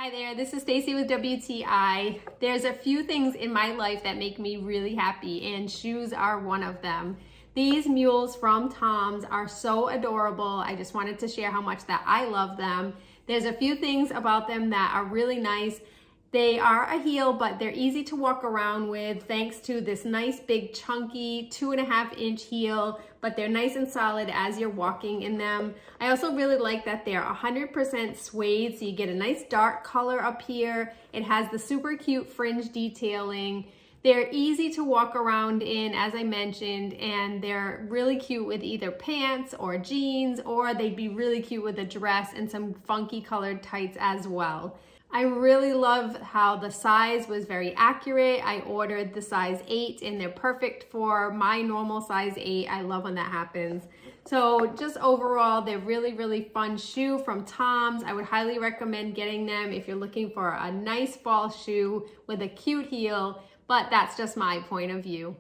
Hi there, this is Stacy with WTI. There's a few things in my life that make me really happy, and shoes are one of them. These mules from TOMS are so adorable. I just wanted to share how much that I love them. There's a few things about them that are really nice. They are a heel, but they're easy to walk around with thanks to this nice big chunky 2.5-inch heel, but they're nice and solid as you're walking in them. I also really like that they're 100% suede, so you get a nice dark color up here. It has the super cute fringe detailing. They're easy to walk around in, as I mentioned, and they're really cute with either pants or jeans, or they'd be really cute with a dress and some funky colored tights as well. I really love how the size was very accurate. I ordered the size 8 and they're perfect for my normal size 8. I love when that happens. So just overall, they're really fun shoe from TOMS. I would highly recommend getting them if you're looking for a nice fall shoe with a cute heel, but that's just my point of view.